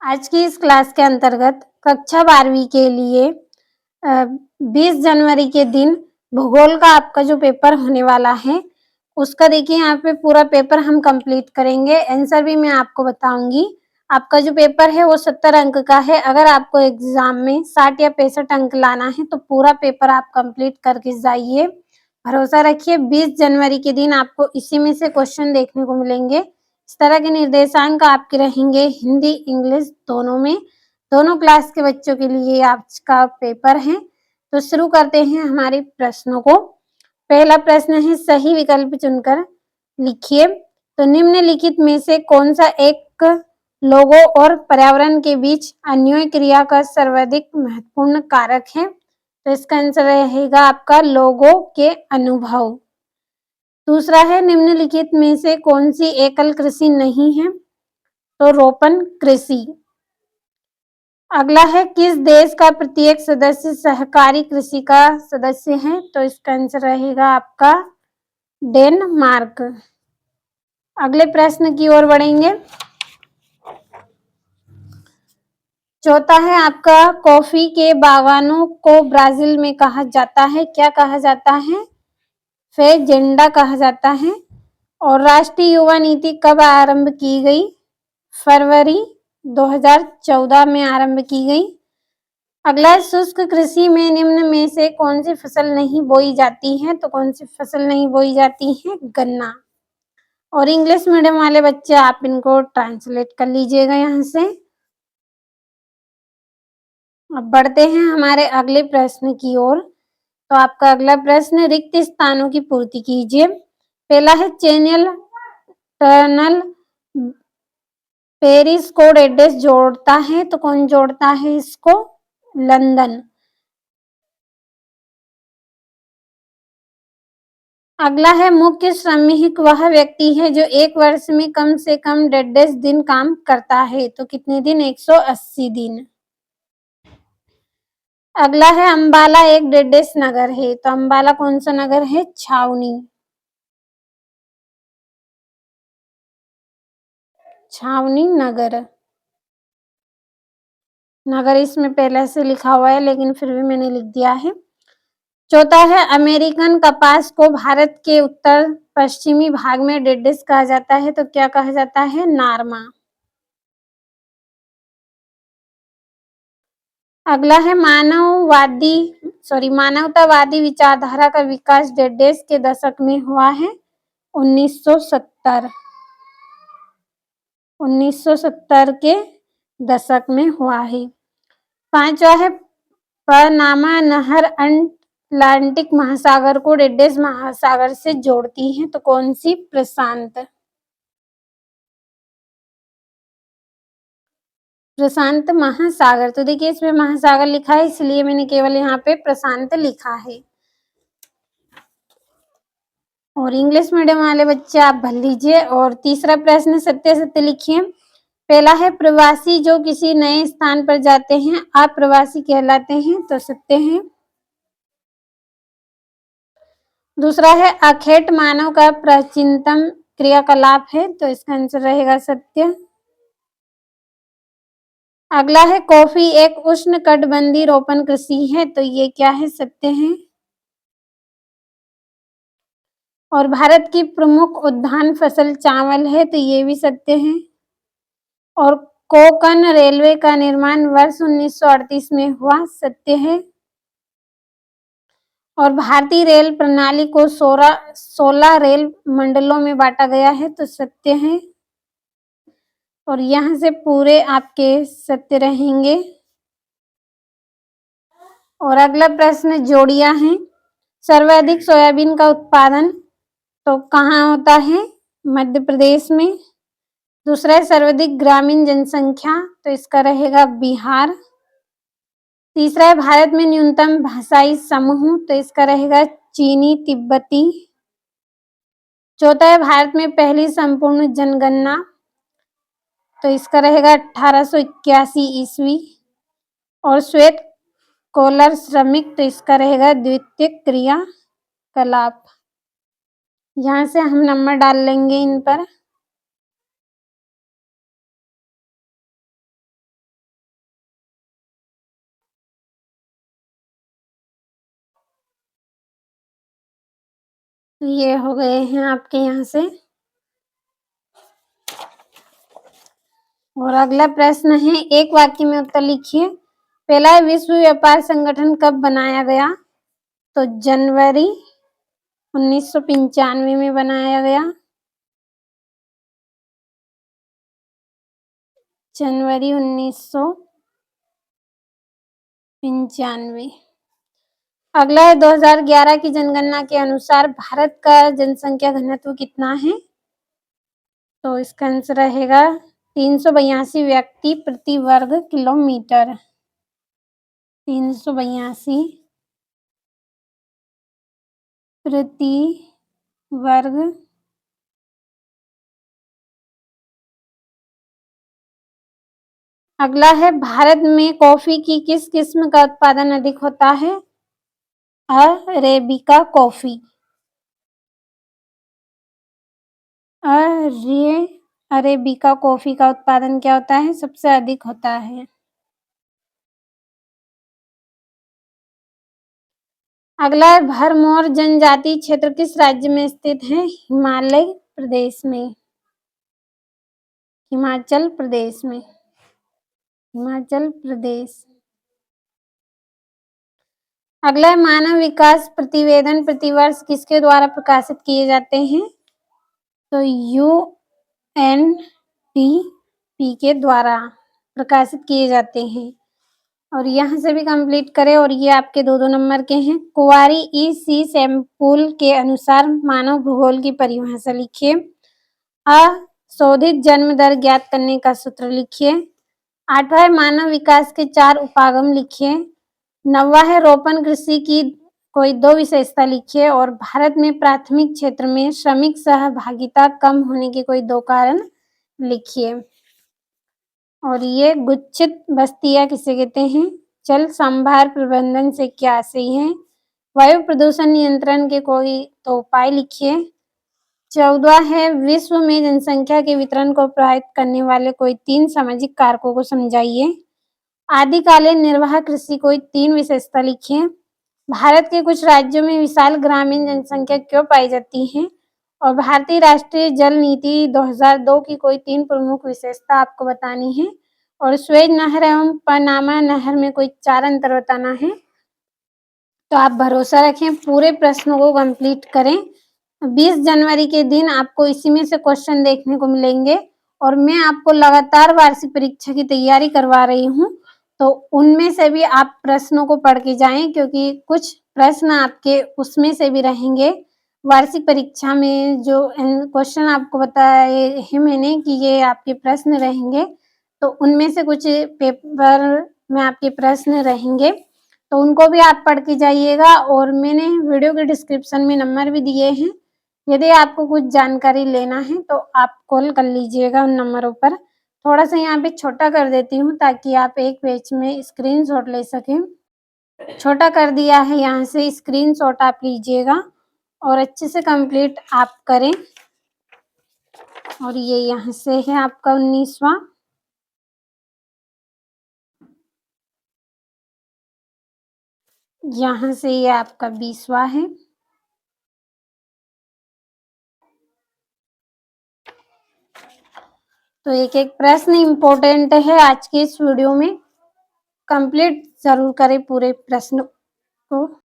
आज की इस क्लास के अंतर्गत कक्षा 12वीं के लिए 20 जनवरी के दिन भूगोल का आपका जो पेपर होने वाला है उसका देखिए यहाँ पे पूरा पेपर हम कंप्लीट करेंगे। आंसर भी मैं आपको बताऊंगी। आपका जो पेपर है वो 70 अंक का है। अगर आपको एग्जाम में 60 या 65 अंक लाना है तो पूरा पेपर आप कंप्लीट करके जाइए। भरोसा रखिए 20 जनवरी के दिन आपको इसी में से क्वेश्चन देखने को मिलेंगे। इस तरह के निर्देशांक आपके रहेंगे हिंदी इंग्लिश दोनों में। दोनों क्लास के बच्चों के लिए आज का पेपर है। तो शुरू करते हैं हमारे प्रश्नों को। पहला प्रश्न है सही विकल्प चुनकर लिखिए। तो निम्नलिखित में से कौन सा एक लोगों और पर्यावरण के बीच अन्योन्य क्रिया का सर्वाधिक महत्वपूर्ण कारक है? तो इसका आंसर रहेगा आपका लोगों के अनुभव। दूसरा है निम्नलिखित में से कौन सी एकल कृषि नहीं है? तो रोपण कृषि। अगला है किस देश का प्रत्येक सदस्य सहकारी कृषि का सदस्य है? तो इसका आंसर रहेगा आपका डेनमार्क। अगले प्रश्न की ओर बढ़ेंगे। चौथा है आपका कॉफी के बागानों को ब्राजील में कहा जाता है, क्या कहा जाता है? फेजेंडा कहा जाता है। और राष्ट्रीय युवा नीति कब आरंभ की गई? फरवरी 2014 में आरंभ की गई। अगला शुष्क कृषि में निम्न में से कौन सी फसल नहीं बोई जाती है? तो कौन सी फसल नहीं बोई जाती है? गन्ना। और इंग्लिश मीडियम वाले बच्चे आप इनको ट्रांसलेट कर लीजिएगा यहाँ से। अब बढ़ते हैं हमारे अगले प्रश्न की ओर। तो आपका अगला प्रश्न रिक्त स्थानों की पूर्ति कीजिए। पहला है चैनल टनल पेरिस को एड्रेस जोड़ता है, तो कौन जोड़ता है इसको? लंदन। अगला है मुख्य श्रमिक वह व्यक्ति है जो एक वर्ष में कम से कम 150 दिन काम करता है, तो कितने दिन? 180 दिन। अगला है अंबाला एक डेडेस नगर है, तो अंबाला कौन सा नगर है? छावनी। छावनी नगर। नगर इसमें पहले से लिखा हुआ है लेकिन फिर भी मैंने लिख दिया है। चौथा है अमेरिकन कपास को भारत के उत्तर पश्चिमी भाग में डेडेस कहा जाता है, तो क्या कहा जाता है? नारमा। अगला है मानवतावादी विचारधारा का विकास डेडेस के दशक में हुआ है? 1970। 1970 के दशक में हुआ है। पांचवा है पनामा नहर अटलांटिक महासागर को डेडेस महासागर से जोड़ती है, तो कौन सी? प्रशांत। प्रशांत महासागर। तो देखिए इसमें महासागर लिखा है इसलिए मैंने केवल यहाँ पे प्रशांत लिखा है। और इंग्लिश मीडियम वाले बच्चे आप भर लीजिए। और तीसरा प्रश्न सत्य सत्य लिखिए। पहला है प्रवासी जो किसी नए स्थान पर जाते हैं अप्रवासी कहलाते हैं, तो सत्य है। दूसरा है अखेट मानव का प्राचीनतम क्रियाकलाप है, तो इसका आंसर रहेगा सत्य। अगला है कॉफी एक उष्णकटिबंधीय रोपण कृषि है, तो ये क्या है? सत्य है। और भारत की प्रमुख उद्यान फसल चावल है, तो ये भी सत्य है। और कोंकण रेलवे का निर्माण वर्ष 1938 में हुआ, सत्य है। और भारतीय रेल प्रणाली को 16 रेल मंडलों में बांटा गया है, तो सत्य है। और यहाँ से पूरे आपके सत्य रहेंगे। और अगला प्रश्न जोड़िया है। सर्वाधिक सोयाबीन का उत्पादन तो कहाँ होता है? मध्य प्रदेश में। दूसरा है सर्वाधिक ग्रामीण जनसंख्या, तो इसका रहेगा बिहार। तीसरा है भारत में न्यूनतम भाषाई समूह, तो इसका रहेगा चीनी तिब्बती। चौथा है भारत में पहली संपूर्ण जनगणना, तो इसका रहेगा 1881 ईस्वी। और श्वेत कॉलर श्रमिक, तो इसका रहेगा द्वितीय क्रियाकलाप। यहाँ से हम नंबर डाल लेंगे इन पर। तो ये हो गए हैं आपके यहाँ से। और अगला प्रश्न है, एक वाक्य में उत्तर लिखिए। पहला, विश्व व्यापार संगठन कब बनाया गया? तो जनवरी 1995 में बनाया गया। जनवरी 1995। अगला है, 2011 की जनगणना के अनुसार भारत का जनसंख्या घनत्व कितना है? तो इसका आंसर रहेगा 382 व्यक्ति प्रति वर्ग किलोमीटर। 382 प्रति वर्ग। अगला है, भारत में कॉफी की किस किस्म का उत्पादन अधिक होता है? Arabica coffee. अरेबिका कॉफी का उत्पादन क्या होता है? सबसे अधिक होता है। अगला है, भरमौर जनजाति क्षेत्र किस राज्य में स्थित है? हिमाचल प्रदेश में। हिमाचल प्रदेश में। हिमाचल प्रदेश। अगला है, मानव विकास प्रतिवेदन प्रतिवर्ष किसके द्वारा प्रकाशित किए जाते हैं? तो यूएनडीपी के द्वारा प्रकाशित किए जाते हैं। और यहाँ से भी कंप्लीट करें। और ये आपके 2-2 नंबर के हैं। कुंवारी ई.सी. सैम्पुल के अनुसार मानव भूगोल की परिभाषा लिखिए। अशोधित जन्म दर ज्ञात करने का सूत्र लिखिए। 8वां है, मानव विकास के 4 उपागम लिखिए। 9वां है, रोपण कृषि की कोई 2 विशेषता लिखिए। और भारत में प्राथमिक क्षेत्र में श्रमिक सहभागिता कम होने के कोई 2 कारण लिखिए। और ये गुच्छित बस्तियां किसे कहते हैं? जल संभार प्रबंधन से क्या सही है? वायु प्रदूषण नियंत्रण के कोई 2 उपाय लिखिए। 14 है, विश्व में जनसंख्या के वितरण को प्रभावित करने वाले कोई 3 सामाजिक कारकों को समझाइए। आदिकालीन निर्वाह कृषि कोई 3 विशेषता लिखिए। भारत के कुछ राज्यों में विशाल ग्रामीण जनसंख्या क्यों पाई जाती है? और भारतीय राष्ट्रीय जल नीति 2002 की कोई 3 प्रमुख विशेषता आपको बतानी है। और स्वेज नहर एवं पनामा नहर में कोई 4 अंतर बताना है। तो आप भरोसा रखें, पूरे प्रश्नों को कंप्लीट करें। 20 जनवरी के दिन आपको इसी में से क्वेश्चन देखने को मिलेंगे। और मैं आपको लगातार वार्षिक परीक्षा की तैयारी करवा रही हूँ, तो उनमें से भी आप प्रश्नों को पढ़ के जाएं, क्योंकि कुछ प्रश्न आपके उसमें से भी रहेंगे। वार्षिक परीक्षा में जो क्वेश्चन आपको बताए हैं मैंने कि ये आपके प्रश्न रहेंगे, तो उनमें से कुछ पेपर में आपके प्रश्न रहेंगे, तो उनको भी आप पढ़ के जाइएगा। और मैंने वीडियो के डिस्क्रिप्शन में नंबर भी दिए हैं, यदि आपको कुछ जानकारी लेना है तो आप कॉल कर लीजिएगा उन नंबरों पर। थोड़ा सा यहाँ पे छोटा कर देती हूँ ताकि आप एक पेज में स्क्रीनशॉट ले सकें। छोटा कर दिया है, यहाँ से स्क्रीनशॉट आप लीजिएगा और अच्छे से कंप्लीट आप करें। और ये यहाँ से है आपका 19वां। यहाँ से ये आपका 20वां है। तो एक एक प्रश्न इम्पोर्टेंट है आज के इस वीडियो में, कंप्लीट जरूर करें पूरे प्रश्न को।